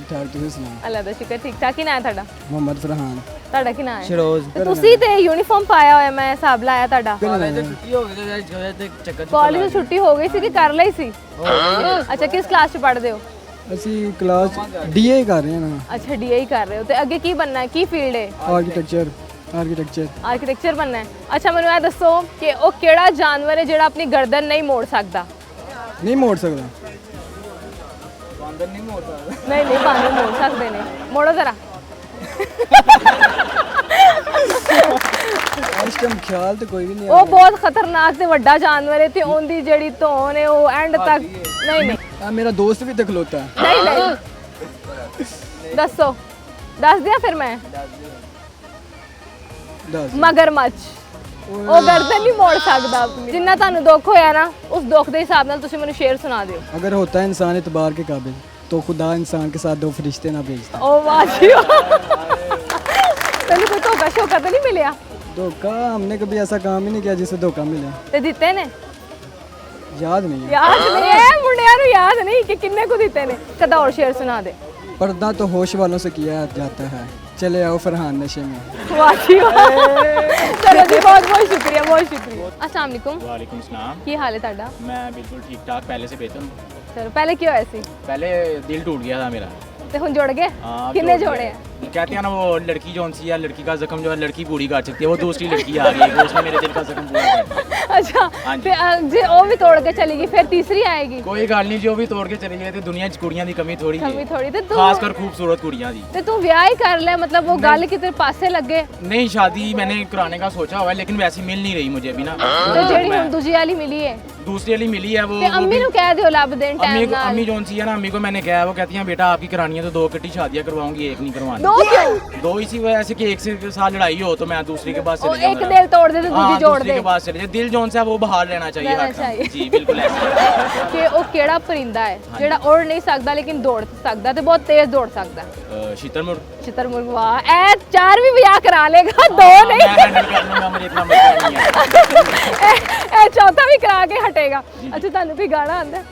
ठीक ठाक ਤੁਸੀਂ ਸੁਣਾਓ ਅੱਲਾ ਦਾ ਸ਼ੁਕਰ ਠੀਕ ਠਾਕ। ਕੀ ਨਾਂ ਹੈ ਤੁਹਾਡਾ? ਮੁਹੰਮਦ ਫਰਹਾਨ ਤੁਹਾਡਾ ਕੀ ਨਾਂ ਹੈ? ਸ਼ਿਰੋਜ਼ ਤੇ ਤੁਸੀਂ ਤੇ ਯੂਨੀਫਾਰਮ ਪਾਇਆ ਹੋਇਆ, ਮੈਂ ਹਿਸਾਬ ਲਾਇਆ ਤੁਹਾਡਾ। ਕਾਲਜ ਤੇ ਛੁੱਟੀ ਹੋ ਗਈ ਤੇ ਚੱਕਰ ਕਾਲਜ ਤੋਂ ਛੁੱਟੀ ਹੋ ਗਈ ਸੀ ਕਿ ਕਰ ਲਈ ਸੀ? ਅੱਛਾ, ਕਿਸ ਕਲਾਸ 'ਚ ਪੜ੍ਹਦੇ ਹੋ? ਅਸੀਂ ਕਲਾਸ ਡੀਏ ਕਰ ਰਹੇ ਹਾਂ ਨਾ ਅੱਛਾ, ਡੀਏ ਕਰ ਰਹੇ ਹੋ। ਤੇ ਅੱਗੇ ਕੀ ਬਣਨਾ ਹੈ? ਕੀ ਫੀਲਡ ਹੈ? ਆਰਕੀਟੈਕਚਰ ਆਰਕੀਟੈਕਚਰ ਬਣਨਾ ਹੈ। ਅੱਛਾ, ਮੈਨੂੰ ਇਹ ਦੱਸੋ ਕਿ ਉਹ ਕਿਹੜਾ ਜਾਨਵਰ ਹੈ ਜਿਹੜਾ ਆਪਣੀ ਗਰਦਨ ਨਹੀਂ ਮੋੜ ਸਕਦਾ? ਨਹੀਂ ਮੋੜ ਸਕਦਾ ਬਾਂਦਰ ਨਹੀਂ ਮੋੜ ਸਕਦਾ। ਨਹੀਂ ਨਹੀਂ, ਬਾਂਦਰ ਮੋੜ ਸਕਦੇ ਨੇ। ਮੋੜੋ ਜ਼ਰਾ। ਇਸ ਟਾਈਮ ਖਿਆਲ ਤੇ ਕੋਈ ਵੀ ਨਹੀਂ ਉਹ ਬਹੁਤ ਖਤਰਨਾਕ ਤੇ ਵੱਡਾ ਜਾਨਵਰ ਹੈ ਤੇ ਉਹਦੀ ਜਿਹੜੀ ਧੌਣ ਹੈ ਉਹ ਐਂਡ ਤੱਕ ਨਹੀਂ ਆ ਮੇਰਾ ਦੋਸਤ ਵੀ ਤੇ ਖਲੋਤਾ ਹੈ ਨਹੀਂ ਨਹੀਂ। ਦੱਸੋ, ਦੱਸ ਦਿਆਂ ਫਿਰ ਮੈਂ। ਦੱਸ ਮਗਰਮੱਛ। ਉਹ ਗਰਦਨ ਨਹੀਂ ਮੋੜ ਸਕਦਾ ਆਪਣੀ। ਜਿੰਨਾ ਤੁਹਾਨੂੰ ਦੁੱਖ ਹੋਇਆ ਨਾ, ਉਸ ਦੁੱਖ ਦੇ ਹਿਸਾਬ ਨਾਲ ਤੁਸੀਂ ਮੈਨੂੰ ਸ਼ੇਰ ਸੁਣਾ ਦਿਓ। अगर होता है इंसान एतबार के काबिल तो खुदा इंसान के साथ 2 फरिश्ते ना भेजता। ਓ ਵਾਹ ਜੀ ਵਾਹ। ਤੈਨੂੰ ਕੋਈ ਧੋਖਾ ਸ਼ੋਕਾ ਤਾਂ ਨਹੀਂ ਮਿਲਿਆ? धोखा हमने कभी ऐसा काम ही नहीं किया जिससे धोखा मिले। ਤੇ ਦਿੱਤੇ ਨੇ? याद नहीं है। ਯਾਦ ਨਹੀਂ ਹੈ ਮੁੰਡਿਆਂ ਨੂੰ, ਯਾਦ ਨਹੀਂ ਕਿ ਕਿੰਨੇ ਕੁ ਦਿੱਤੇ ਨੇ। ਕਦਾ ਹੋਰ ਸ਼ੇਰ ਸੁਣਾ ਦੇ। पर्दा तो होश वालों से किया जाता है, चले आओ फरहान नशे में। ਵਾਹ ਜੀ ਵਾਹ। ਚਲੋ ਜੀ, ਬਹੁਤ ਬਹੁਤ ਸ਼ੁਕਰੀਆ, ਬਹੁਤ ਸ਼ੁਕਰੀਆ। अस्सलाम वालेकुम। वालेकुम सलाम। ਕੀ ਹਾਲ ਹੈ ਤੁਹਾਡਾ? मैं बिल्कुल ठीक ठाक, पहले से बेहतर हूँ। ਚਲੋ, ਪਹਿਲੇ ਕੀ ਹੋਇਆ ਸੀ पहले दिल टूट गया था मेरा। ਤੇ ਹੁਣ ਜੁੜ ਗਏ? हाँ, ਕਿੰਨੇ टूट ਜੋੜੇ गया। ਆ? कहते हैं ना वो लड़की जो सी है, लड़की का जख्म जो है लड़की पूरी कर सकती है, वो दूसरी लड़की आ गई है, वो उसने मेरे दिल का जख्म पूरा कर दिया। ਅੱਛਾ, हाँ जी। ਤੇ ਜੇ ਉਹ ਵੀ ਤੋੜ ਕੇ ਚਲੀ ਗਈ ਫਿਰ ਤੀਸਰੀ ਆਏਗੀ? कोई गल नहीं, जो भी तोड़ के चली गई तो दुनिया च कुड़ियां दी कमी थोड़ी ਕਮੀ है, ਥੋੜੀ। ਤੇ ਤੂੰ खासकर खूबसूरत कुड़ियां दी। ਤੇ ਤੂੰ ਵਿਆਹ ਹੀ ਕਰ ਲੈ, मतलब वो ਗੱਲ ਕਿਤੇ ਪਾਸੇ ਲੱਗੇ। नहीं, शादी मैंने कराने का सोचा हुआ है, लेकिन वैसी मिल नहीं रही मुझे अभी ना। ਤੇ ਜਿਹੜੀ ਹੁਣ ਦੂਜੀ ਵਾਲੀ ਮਿਲੀ ਹੈ दूसरी वाली मिली है वो ਤੇ ਅੰਮੀ ਨੂੰ ਕਹਿ ਦਿਓ ਲੱਭ ਦੇਣ अम्मी ਟਾਈਮ ਨਾਲ। अम्मी जोन सी है ना, अम्मी को मैंने कहा है, वो कहती हैं बेटा आपकी करानी है तो 2 इकट्ठी शादियां करवाऊंगी, एक नहीं करवानी। ਦੋ ਕਿਉਂ? 2 इसी वजह से कि एक से साथ लड़ाई हो तो मैं दूसरी के पास ਉਹ चले ਇੱਕ जाऊंगा। ਦਿਲ ਤੋੜ ਦੇ ਤੇ हाँ, ਦੂਜੀ ਜੋੜ दूसरी ਦੇ। के पास चले जाए, दिल जोन सा है वो बाहर लेना चाहिए लेना हर चाहिए। जी बिल्कुल ऐसा। ਕਿ ਉਹ ਕਿਹੜਾ ਪਰਿੰਦਾ ਹੈ ਜਿਹੜਾ ਉੜ ਨਹੀਂ ਸਕਦਾ ਲੇਕਿਨ ਦੌੜ ਸਕਦਾ ਤੇ ਬਹੁਤ ਤੇਜ਼ ਦੌੜ ਸਕਦਾ? शीतलमुर्ग। ਸ਼ਤਰਮੁਰਗ। ਵਾਹ, ਇਹ 4 ਵੀ ਵਿਆਹ ਕਰਾ ਲੇਗਾ, 2 मैं ਨਹੀਂ। हैंडल कर लूंगा, मुझे इतना मसला नहीं है। ਇਹ ਚੌਥਾ ਵੀ ਕਰਾ ਕੇ ਹਟੇਗਾ। ਅੱਛਾ, ਤੁਹਾਨੂੰ ਕੋਈ ਗਾਣਾ ਆਉਂਦਾ ਹੈ?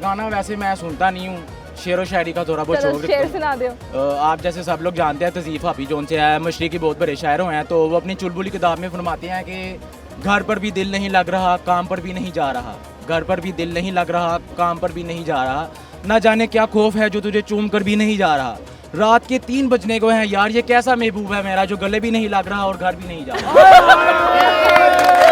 गाना वैसे मैं सुनता नहीं हूँ, शेर व शायरी का थोड़ा बहुत चलो शौक शेर रखता सुना दो। हूँ। आप जैसे सब लोग जानते हैं तज़ीफ़ हाफी जोन से है, मशरिकी बहुत बड़े शायर हैं, तो वो अपनी चुलबुली किताब में फरमाते हैं कि घर पर भी दिल नहीं लग रहा, काम पर भी नहीं जा रहा, घर पर भी दिल नहीं लग रहा, काम पर भी नहीं जा रहा, ना जाने क्या खौफ है जो तुझे चूम कर भी नहीं जा रहा, रात के 3 बजने को हैं यार, ये कैसा महबूब है मेरा जो गले भी नहीं लग रहा और घर भी नहीं जा रहा।